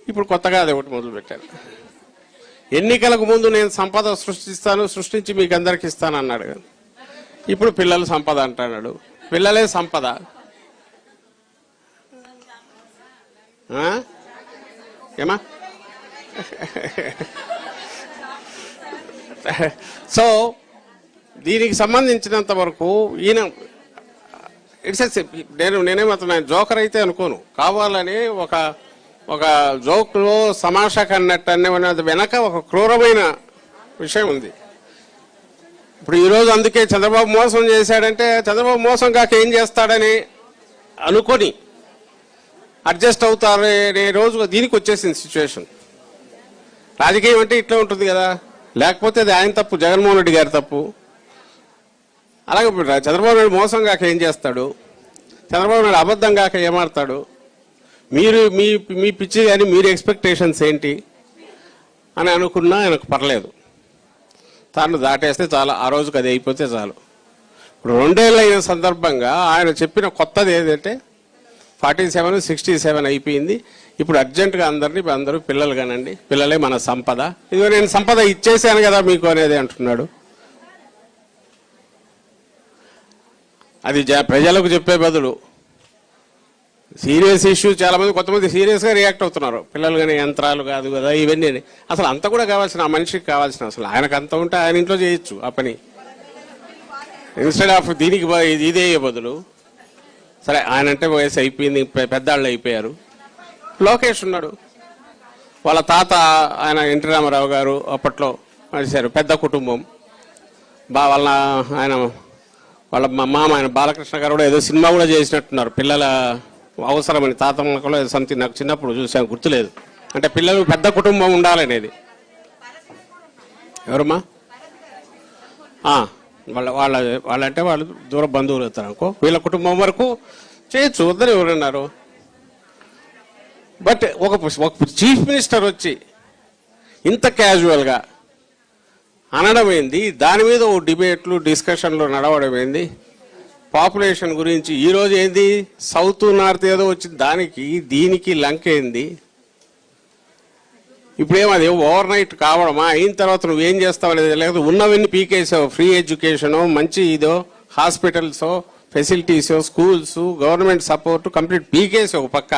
ఇప్పుడు కొత్తగా అది ఒకటి మొదలుపెట్టారు. ఎన్నికలకు ముందు నేను సంపద సృష్టించి మీకు అందరికి ఇస్తాను అన్నాడు. ఇప్పుడు పిల్లలు సంపద అంటున్నాడు. పిల్లలే సంపద. ఏమా సో దీనికి సంబంధించినంత వరకు ఈయన నేనేమవుతున్నా జోకర్ అయితే అనుకోను. కావాలని ఒక జోక్లో సమాషా కన్నట్టు అనే వెనక ఒక క్రూరమైన విషయం ఉంది. ఇప్పుడు ఈరోజు అందుకే చంద్రబాబు మోసం చేశాడంటే చంద్రబాబు మోసం కాక ఏం చేస్తాడని అనుకొని అడ్జస్ట్ అవుతారనే రోజు దీనికి వచ్చేసింది సిచ్యువేషన్. రాజకీయం అంటే ఇట్లా ఉంటుంది కదా, లేకపోతే అది ఆయన తప్పు, జగన్మోహన్ రెడ్డి గారి తప్పు. అలాగే చంద్రబాబు నాయుడు మోసం కాక ఏం చేస్తాడు, చంద్రబాబు నాయుడు అబద్ధం కాక ఏమాడతాడు, మీరు మీ పిచ్చి కానీ మీరు ఎక్స్పెక్టేషన్స్ ఏంటి అని అనుకున్నా ఆయనకు పర్లేదు. తాను దాటేస్తే చాలు, ఆ రోజుకి అది అయిపోతే చాలు. ఇప్పుడు 2 ఏళ్ళు అయిన సందర్భంగా ఆయన చెప్పిన కొత్తది ఏదంటే 47, 67 అయిపోయింది. ఇప్పుడు అర్జెంటుగా అందరూ పిల్లలు కానండి, పిల్లలే మన సంపద, ఇదిగో నేను సంపద ఇచ్చేసాను కదా మీకు అనేది అంటున్నాడు. అది ప్రజలకు చెప్పే బదులు సీరియస్ ఇష్యూ చాలా మంది కొంతమంది సీరియస్గా రియాక్ట్ అవుతున్నారు. పిల్లలు కానీ యంత్రాలు కాదు కదా ఇవన్నీ. అసలు అంత కూడా కావాల్సిన ఆ మనిషికి కావాల్సిన, అసలు ఆయనకు అంత ఉంటే ఆయన ఇంట్లో చేయొచ్చు ఆ పని. ఇన్స్టెడ్ ఆఫ్ దీనికి ఇదే బదులు సరే ఆయన అంటే వయసు అయిపోయింది, పెద్దాళ్ళు అయిపోయారు. లోకేష్ ఉన్నాడు, వాళ్ళ తాత ఆయన ఎన్టీ రామారావు గారు అప్పట్లో నడిచారు, పెద్ద కుటుంబం. వాళ్ళ మామ ఆయన బాలకృష్ణ గారు కూడా ఏదో సినిమా కూడా చేసినట్టున్నారు, పిల్లల అవసరమని. తాతమ్మలో సంథింగ్ నాకు చిన్నప్పుడు చూసాను, గుర్తులేదు. అంటే పిల్లలు పెద్ద కుటుంబం ఉండాలనేది. ఎవరమ్మా? వాళ్ళంటే వాళ్ళు దూర బంధువులు అవుతారు అనుకో, వీళ్ళ కుటుంబం వరకు చేయొచ్చు, వద్దని ఎవరన్నారు. బట్ ఒక చీఫ్ మినిస్టర్ వచ్చి ఇంత క్యాజువల్గా అనడం ఏంది, దాని మీద ఓ డిబేట్లు డిస్కషన్లు నడవడం ఏంది, పాపులేషన్ గురించి. ఈరోజు ఏంది సౌత్ నార్త్ ఏదో వచ్చింది, దీనికి లంక ఏంది. ఇప్పుడేమది ఓవర్ నైట్ కావడమా, అయిన తర్వాత నువ్వేం చేస్తావు అనేది, లేకపోతే ఉన్నవన్నీ పీకేసావు. ఫ్రీ ఎడ్యుకేషను, మంచి ఇదో హాస్పిటల్సో, ఫెసిలిటీసో, స్కూల్స్, గవర్నమెంట్ సపోర్టు కంప్లీట్ పీకేసావు పక్క.